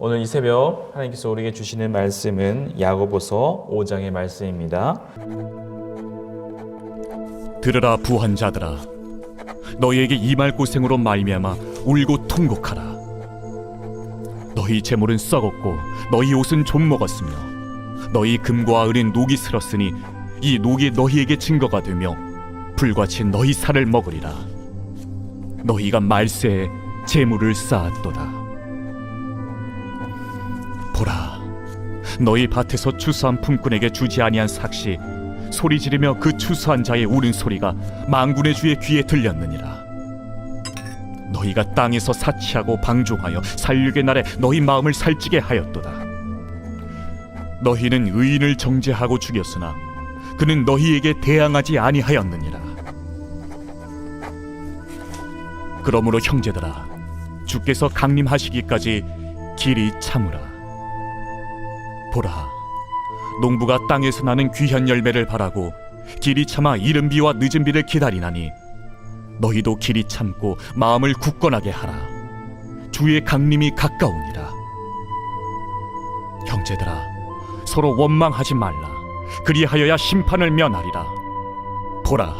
오늘 이 새벽 하나님께서 우리에게 주시는 말씀은 야고보서 5장의 말씀입니다. 들으라 부한 자들아, 너희에게 임할 고생으로 말미암아 울고 통곡하라. 너희 재물은 썩었고 너희 옷은 좀 먹었으며 너희 금과 은은 녹이 슬었으니 이 녹이 너희에게 증거가 되며 불같이 너희 살을 먹으리라. 너희가 말세에 재물을 쌓았도다. 보라, 너희 밭에서 추수한 품꾼에게 주지 아니한 삭시 소리 지르며 그 추수한 자의 우는 소리가 만군의 주의 귀에 들렸느니라. 너희가 땅에서 사치하고 방종하여 살육의 날에 너희 마음을 살찌게 하였도다. 너희는 의인을 정죄하고 죽였으나 그는 너희에게 대항하지 아니하였느니라. 그러므로 형제들아, 주께서 강림하시기까지 길이 참으라. 보라, 농부가 땅에서 나는 귀한 열매를 바라고 길이 참아 이른 비와 늦은 비를 기다리나니 너희도 길이 참고 마음을 굳건하게 하라. 주의 강림이 가까우니라. 형제들아, 서로 원망하지 말라. 그리하여야 심판을 면하리라. 보라,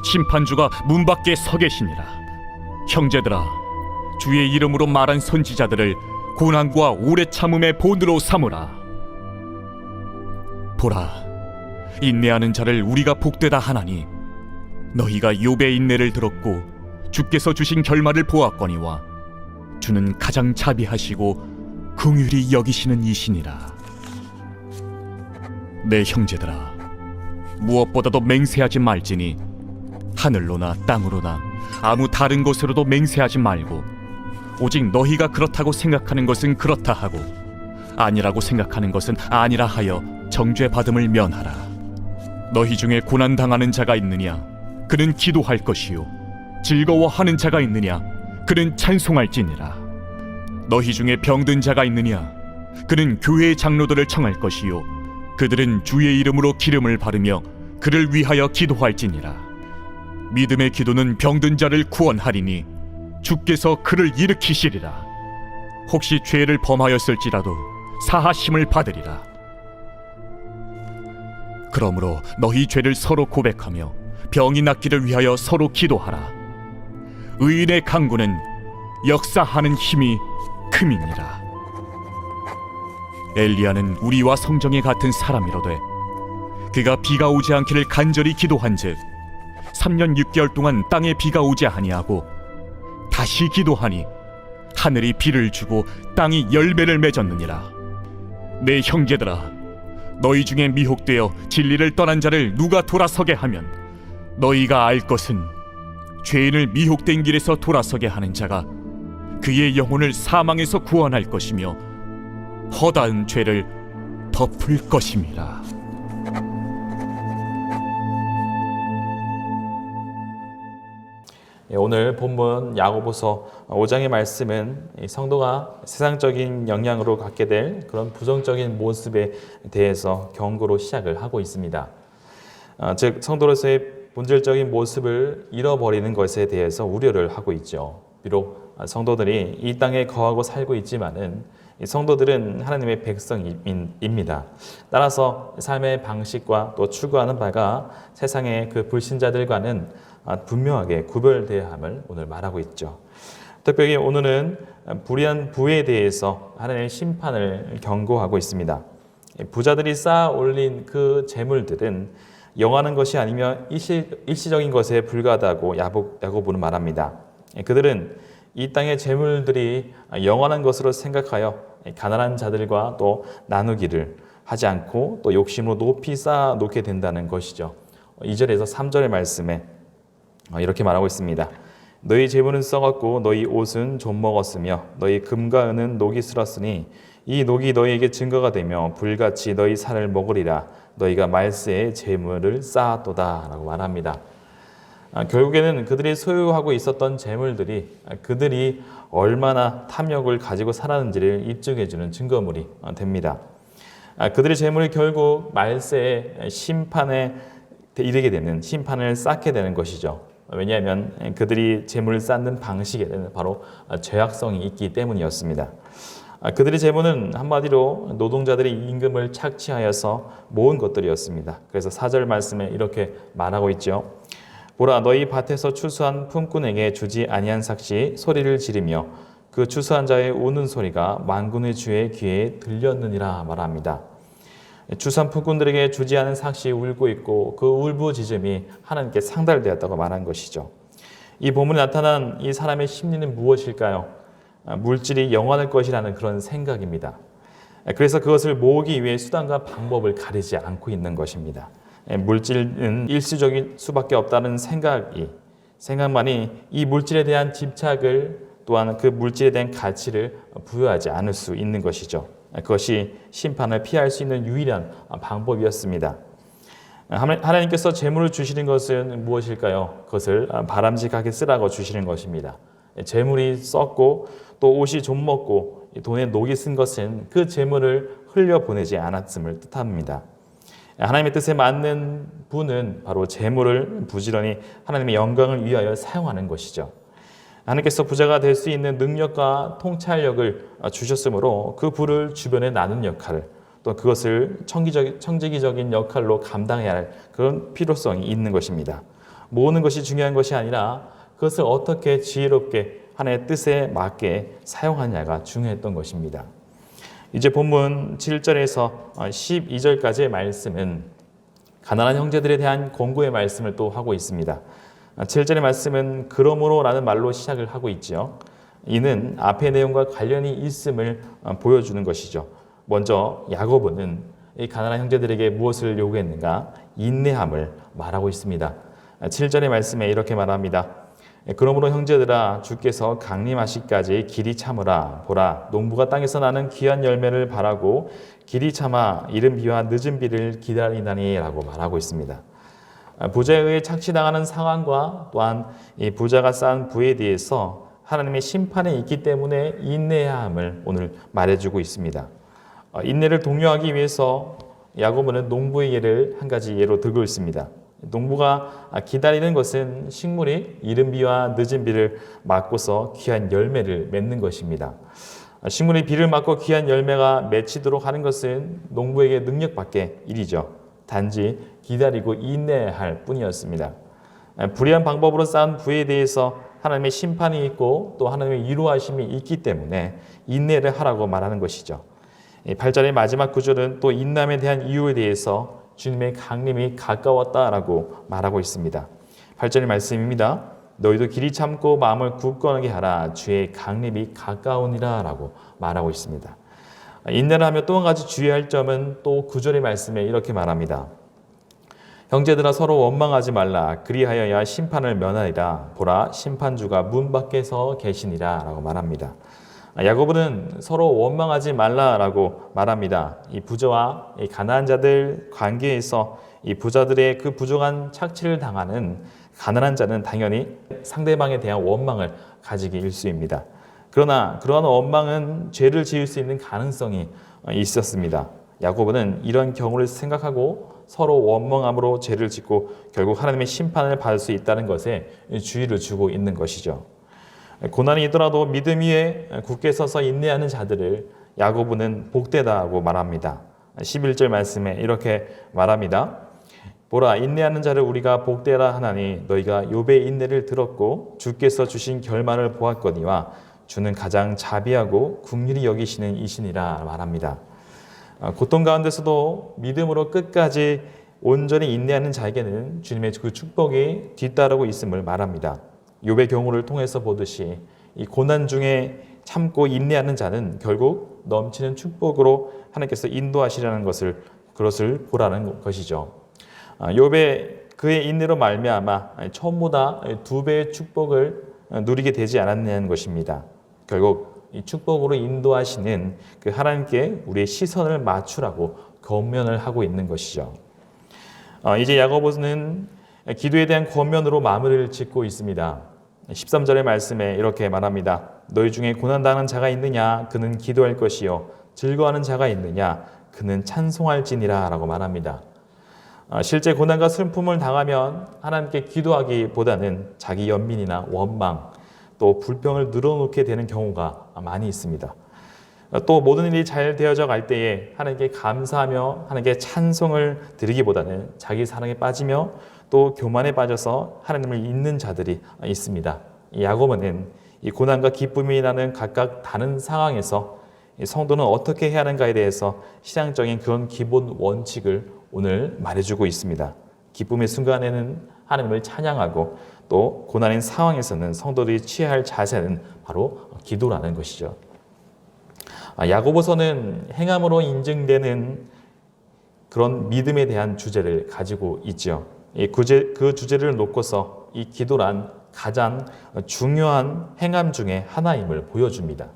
심판주가 문 밖에 서 계시니라. 형제들아, 주의 이름으로 말한 선지자들을 고난과 오래 참음의 본으로 삼으라. 보라, 인내하는 자를 우리가 복되다 하나니 너희가 욥의 인내를 들었고 주께서 주신 결말을 보았거니와 주는 가장 자비하시고 긍휼히 여기시는 이시니라. 내 형제들아, 무엇보다도 맹세하지 말지니 하늘로나 땅으로나 아무 다른 곳으로도 맹세하지 말고 오직 너희가 그렇다고 생각하는 것은 그렇다 하고 아니라고 생각하는 것은 아니라 하여 정죄받음을 면하라. 너희 중에 고난당하는 자가 있느냐? 그는 기도할 것이요 즐거워하는 자가 있느냐? 그는 찬송할지니라. 너희 중에 병든 자가 있느냐? 그는 교회의 장로들을 청할 것이요 그들은 주의 이름으로 기름을 바르며 그를 위하여 기도할지니라. 믿음의 기도는 병든 자를 구원하리니 주께서 그를 일으키시리라. 혹시 죄를 범하였을지라도 사하심을 받으리라. 그러므로 너희 죄를 서로 고백하며 병이 낫기를 위하여 서로 기도하라. 의인의 강구는 역사하는 힘이 큼이니라. 엘리야는 우리와 성정이 같은 사람이로되 그가 비가 오지 않기를 간절히 기도한즉 3년 6개월 동안 땅에 비가 오지 아니하고 다시 기도하니 하늘이 비를 주고 땅이 열매를 맺었느니라. 내 형제들아, 너희 중에 미혹되어 진리를 떠난 자를 누가 돌아서게 하면 너희가 알 것은 죄인을 미혹된 길에서 돌아서게 하는 자가 그의 영혼을 사망에서 구원할 것이며 허다한 죄를 덮을 것임이라. 오늘 본문 야고보서 5장의 말씀은 성도가 세상적인 영향으로 갖게 될 그런 부정적인 모습에 대해서 경고로 시작을 하고 있습니다. 즉 성도로서의 본질적인 모습을 잃어버리는 것에 대해서 우려를 하고 있죠. 비록 성도들이 이 땅에 거하고 살고 있지만은 성도들은 하나님의 백성입니다. 따라서 삶의 방식과 또 추구하는 바가 세상의 그 불신자들과는 분명하게 구별되어야 함을 오늘 말하고 있죠. 특별히 오늘은 불의한 부에 대해서 하나님의 심판을 경고하고 있습니다. 부자들이 쌓아 올린 그 재물들은 영하는 것이 아니며 일시적인 것에 불과하다고 야고보는 말합니다. 그들은 이 땅의 재물들이 영원한 것으로 생각하여 가난한 자들과 또 나누기를 하지 않고 또 욕심으로 높이 쌓아 놓게 된다는 것이죠. 2절에서 3절의 말씀에 이렇게 말하고 있습니다. 너희 재물은 썩었고 너희 옷은 좀 먹었으며 너희 금과 은은 녹이 슬었으니 이 녹이 너희에게 증거가 되며 불같이 너희 살을 먹으리라. 너희가 말세에 재물을 쌓았도다 라고 말합니다. 결국에는 그들이 소유하고 있었던 재물들이 그들이 얼마나 탐욕을 가지고 살았는지를 입증해주는 증거물이 됩니다. 그들의 재물이 결국 말세에 심판에 이르게 되는, 심판을 쌓게 되는 것이죠. 왜냐하면 그들이 재물을 쌓는 방식에는 바로 죄악성이 있기 때문이었습니다. 그들의 재물은 한마디로 노동자들의 임금을 착취하여서 모은 것들이었습니다. 그래서 4절 말씀에 이렇게 말하고 있죠. 보라, 너희 밭에서 추수한 품꾼에게 주지 아니한 삭시 소리를 지르며 그 추수한 자의 우는 소리가 만군의 주의 귀에 들렸느니라 말합니다. 추수한 품꾼들에게 주지 않은 삭시 울고 있고 그 울부짖음이 하나님께 상달되었다고 말한 것이죠. 이 본문에 나타난 이 사람의 심리는 무엇일까요? 물질이 영원할 것이라는 그런 생각입니다. 그래서 그것을 모으기 위해 수단과 방법을 가리지 않고 있는 것입니다. 물질은 일시적인 수밖에 없다는 생각만이 이 물질에 대한 집착을 또한 그 물질에 대한 가치를 부여하지 않을 수 있는 것이죠. 그것이 심판을 피할 수 있는 유일한 방법이었습니다. 하나님께서 재물을 주시는 것은 무엇일까요? 그것을 바람직하게 쓰라고 주시는 것입니다. 재물이 썩고 또 옷이 좀 먹고 돈에 녹이 쓴 것은 그 재물을 흘려보내지 않았음을 뜻합니다. 하나님의 뜻에 맞는 분은 바로 재물을 부지런히 하나님의 영광을 위하여 사용하는 것이죠. 하나님께서 부자가 될 수 있는 능력과 통찰력을 주셨으므로 그 부를 주변에 나눈 역할을 또 그것을 청지기적인 역할로 감당해야 할 그런 필요성이 있는 것입니다. 모으는 것이 중요한 것이 아니라 그것을 어떻게 지혜롭게 하나님의 뜻에 맞게 사용하냐가 중요했던 것입니다. 이제 본문 7절에서 12절까지의 말씀은 가난한 형제들에 대한 권고의 말씀을 또 하고 있습니다. 7절의 말씀은 그러므로 라는 말로 시작을 하고 있죠. 이는 앞의 내용과 관련이 있음을 보여주는 것이죠. 먼저 야고보는 이 가난한 형제들에게 무엇을 요구했는가? 인내함을 말하고 있습니다. 7절의 말씀에 이렇게 말합니다. 그러므로 형제들아 주께서 강림하시기까지 길이 참으라. 보라, 농부가 땅에서 나는 귀한 열매를 바라고 길이 참아 이른 비와 늦은 비를 기다리나니 라고 말하고 있습니다. 부자에 의해 착취당하는 상황과 또한 이 부자가 쌓은 부에 대해서 하나님의 심판이 있기 때문에 인내해야 함을 오늘 말해주고 있습니다. 인내를 독려하기 위해서 야고보는 농부의 예를 한 가지 예로 들고 있습니다. 농부가 기다리는 것은 식물이 이른 비와 늦은 비를 맞고서 귀한 열매를 맺는 것입니다. 식물이 비를 맞고 귀한 열매가 맺히도록 하는 것은 농부에게 능력밖의 일이죠. 단지 기다리고 인내할 뿐이었습니다. 불의한 방법으로 쌓은 부에 대해서 하나님의 심판이 있고 또 하나님의 위로하심이 있기 때문에 인내를 하라고 말하는 것이죠. 8절의 마지막 구절은 또 인남에 대한 이유에 대해서 주님의 강림이 가까웠다라고 말하고 있습니다. 8절의 말씀입니다. 너희도 길이 참고 마음을 굳건하게 하라. 주의 강림이 가까우니라 라고 말하고 있습니다. 인내를 하며 또 한 가지 주의할 점은 또 9절의 말씀에 이렇게 말합니다. 형제들아 서로 원망하지 말라. 그리하여야 심판을 면하리라. 보라 심판주가 문 밖에서 계시니라 라고 말합니다. 야고보는 서로 원망하지 말라라고 말합니다. 이 부자와 이 가난한 자들 관계에서 이 부자들의 그 부족한 착취를 당하는 가난한 자는 당연히 상대방에 대한 원망을 가지기 일쑤입니다. 그러나 그러한 원망은 죄를 지을 수 있는 가능성이 있었습니다. 야고보는 이런 경우를 생각하고 서로 원망함으로 죄를 짓고 결국 하나님의 심판을 받을 수 있다는 것에 주의를 주고 있는 것이죠. 고난이 있더라도 믿음 위에 굳게 서서 인내하는 자들을 야고보는 복되다고 말합니다. 11절 말씀에 이렇게 말합니다. 보라 인내하는 자를 우리가 복되라 하나니 너희가 욥의 인내를 들었고 주께서 주신 결말을 보았거니와 주는 가장 자비하고 긍휼히 여기시는 이시니라 말합니다. 고통 가운데서도 믿음으로 끝까지 온전히 인내하는 자에게는 주님의 그 축복이 뒤따르고 있음을 말합니다. 욥의 경우를 통해서 보듯이 이 고난 중에 참고 인내하는 자는 결국 넘치는 축복으로 하나님께서 인도하시려는 그것을 보라는 것이죠. 욥의 그의 인내로 말미암아 처음보다 2배의 축복을 누리게 되지 않았냐는 것입니다. 결국 이 축복으로 인도하시는 그 하나님께 우리의 시선을 맞추라고 권면을 하고 있는 것이죠. 이제 야고보는 기도에 대한 권면으로 마무리를 짓고 있습니다. 13절의 말씀에 이렇게 말합니다. 너희 중에 고난당하는 자가 있느냐? 그는 기도할 것이요. 즐거워하는 자가 있느냐? 그는 찬송할지니라 라고 말합니다. 실제 고난과 슬픔을 당하면 하나님께 기도하기보다는 자기 연민이나 원망 또 불평을 늘어놓게 되는 경우가 많이 있습니다. 또 모든 일이 잘 되어져 갈 때에 하나님께 감사하며 하나님께 찬송을 드리기보다는 자기 사랑에 빠지며 또 교만에 빠져서 하나님을 잊는 자들이 있습니다. 야고보는 이 고난과 기쁨이 나는 각각 다른 상황에서 성도는 어떻게 해야 하는가에 대해서 신앙적인 그런 기본 원칙을 오늘 말해주고 있습니다. 기쁨의 순간에는 하나님을 찬양하고 또 고난인 상황에서는 성도들이 취해야 할 자세는 바로 기도라는 것이죠. 야고보서는 행함으로 인증되는 그런 믿음에 대한 주제를 가지고 있죠. 그 주제를 놓고서 이 기도란 가장 중요한 행함 중에 하나임을 보여줍니다.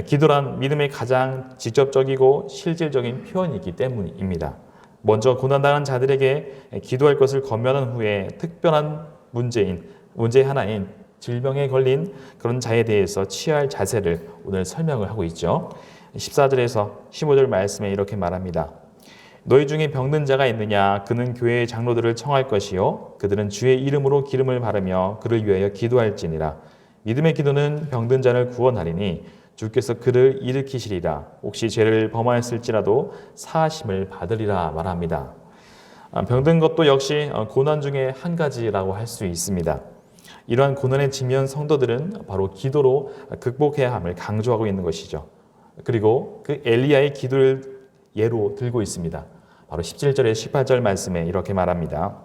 기도란 믿음의 가장 직접적이고 실질적인 표현이기 때문입니다. 먼저 고난당한 자들에게 기도할 것을 권면한 후에 특별한 문제 하나인 질병에 걸린 그런 자에 대해서 취해야 할 자세를 오늘 설명을 하고 있죠. 14절에서 15절 말씀에 이렇게 말합니다. 너희 중에 병든 자가 있느냐? 그는 교회의 장로들을 청할 것이요 그들은 주의 이름으로 기름을 바르며 그를 위하여 기도할지니라. 믿음의 기도는 병든 자를 구원하리니 주께서 그를 일으키시리라. 혹시 죄를 범하였을지라도 사하심을 받으리라 말합니다. 병든 것도 역시 고난 중에 한 가지라고 할 수 있습니다. 이러한 고난의 직면 성도들은 바로 기도로 극복해야 함을 강조하고 있는 것이죠. 그리고 그 엘리야의 기도를 예로 들고 있습니다. 바로 17절에 18절 말씀에 이렇게 말합니다.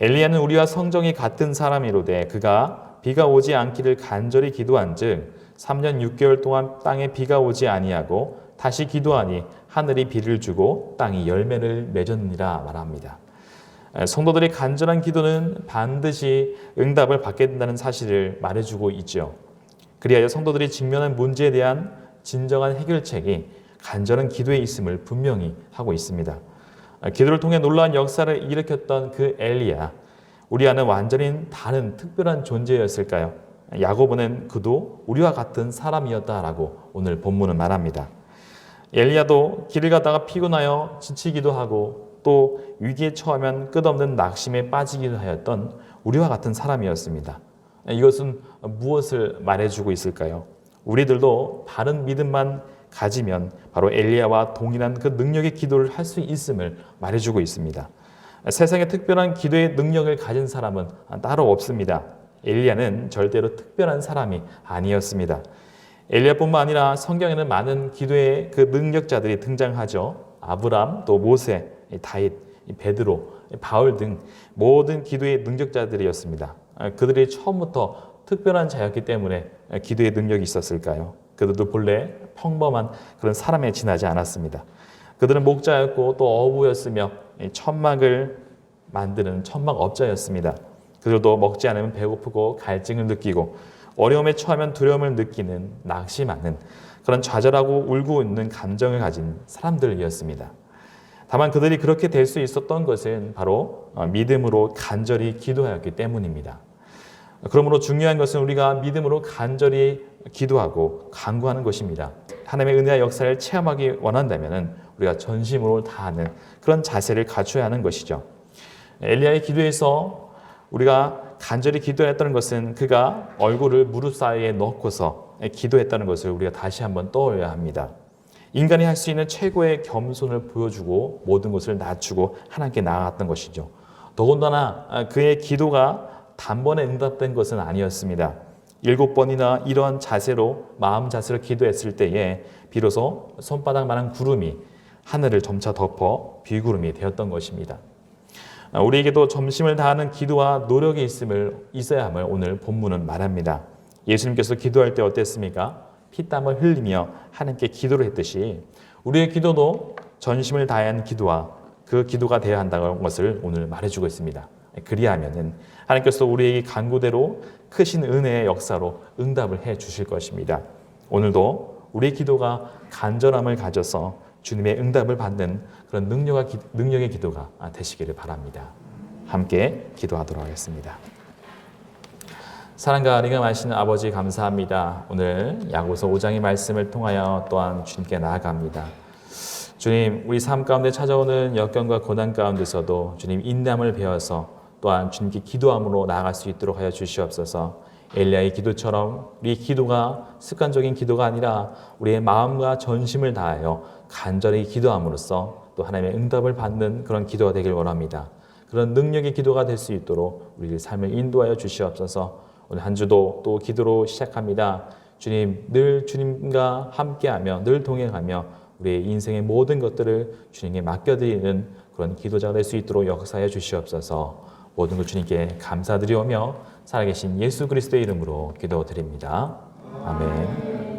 엘리야는 우리와 성정이 같은 사람이로되 그가 비가 오지 않기를 간절히 기도한즉 3년 6개월 동안 땅에 비가 오지 아니하고 다시 기도하니 하늘이 비를 주고 땅이 열매를 맺었느니라 말합니다. 성도들의 간절한 기도는 반드시 응답을 받게 된다는 사실을 말해주고 있죠. 그리하여 성도들이 직면한 문제에 대한 진정한 해결책이 간절한 기도에 있음을 분명히 하고 있습니다. 기도를 통해 놀라운 역사를 일으켰던 그 엘리야, 우리와는 완전히 다른 특별한 존재였을까요? 야고보는 그도 우리와 같은 사람이었다라고 오늘 본문은 말합니다. 엘리야도 길을 가다가 피곤하여 지치기도 하고 또 위기에 처하면 끝없는 낙심에 빠지기도 하였던 우리와 같은 사람이었습니다. 이것은 무엇을 말해주고 있을까요? 우리들도 바른 믿음만 가지면 바로 엘리야와 동일한 그 능력의 기도를 할 수 있음을 말해주고 있습니다. 세상에 특별한 기도의 능력을 가진 사람은 따로 없습니다. 엘리야는 절대로 특별한 사람이 아니었습니다. 엘리야뿐만 아니라 성경에는 많은 기도의 그 능력자들이 등장하죠. 아브람, 또 모세, 다윗, 베드로, 바울 등 모든 기도의 능력자들이었습니다. 그들이 처음부터 특별한 자였기 때문에 기도의 능력이 있었을까요? 그들도 본래 평범한 그런 사람에 지나지 않았습니다. 그들은 목자였고 또 어부였으며 천막을 만드는 천막업자였습니다. 그들도 먹지 않으면 배고프고 갈증을 느끼고 어려움에 처하면 두려움을 느끼는 낙심하는 그런 좌절하고 울고 있는 감정을 가진 사람들이었습니다. 다만 그들이 그렇게 될 수 있었던 것은 바로 믿음으로 간절히 기도하였기 때문입니다. 그러므로 중요한 것은 우리가 믿음으로 간절히 기도하고 간구하는 것입니다. 하나님의 은혜와 역사를 체험하기 원한다면 우리가 전심으로 다하는 그런 자세를 갖춰야 하는 것이죠. 엘리야의 기도에서 우리가 간절히 기도했다는 것은 그가 얼굴을 무릎 사이에 넣고서 기도했다는 것을 우리가 다시 한번 떠올려야 합니다. 인간이 할 수 있는 최고의 겸손을 보여주고 모든 것을 낮추고 하나님께 나아갔던 것이죠. 더군다나 그의 기도가 단번에 응답된 것은 아니었습니다. 7번이나 이러한 자세로 마음 자세로 기도했을 때에 비로소 손바닥만한 구름이 하늘을 점차 덮어 비구름이 되었던 것입니다. 우리에게도 점심을 다하는 기도와 노력이 있어야 함을 오늘 본문은 말합니다. 예수님께서 기도할 때 어땠습니까? 피땀을 흘리며 하나님께 기도를 했듯이 우리의 기도도 전심을 다한 기도와 그 기도가 되어야 한다는 것을 오늘 말해주고 있습니다. 그리하면은 하나님께서 우리에게 간구대로 크신 은혜의 역사로 응답을 해 주실 것입니다. 오늘도 우리의 기도가 간절함을 가져서 주님의 응답을 받는 그런 능력의 기도가 되시기를 바랍니다. 함께 기도하도록 하겠습니다. 사랑과 은혜가 많으신 아버지 감사합니다. 오늘 야고보서 5장의 말씀을 통하여 또한 주님께 나아갑니다. 주님, 우리 삶 가운데 찾아오는 역경과 고난 가운데서도 주님 인내함을 배워서 또한 주님께 기도함으로 나아갈 수 있도록 하여 주시옵소서. 엘리야의 기도처럼 우리 기도가 습관적인 기도가 아니라 우리의 마음과 전심을 다하여 간절히 기도함으로써 또 하나님의 응답을 받는 그런 기도가 되길 원합니다. 그런 능력의 기도가 될 수 있도록 우리 삶을 인도하여 주시옵소서. 오늘 한 주도 또 기도로 시작합니다. 주님, 늘 주님과 함께하며 늘 동행하며 우리의 인생의 모든 것들을 주님께 맡겨드리는 그런 기도자가 될 수 있도록 역사하여 주시옵소서. 모든 것 주님께 감사드리오며 살아계신 예수 그리스도의 이름으로 기도드립니다. 아멘.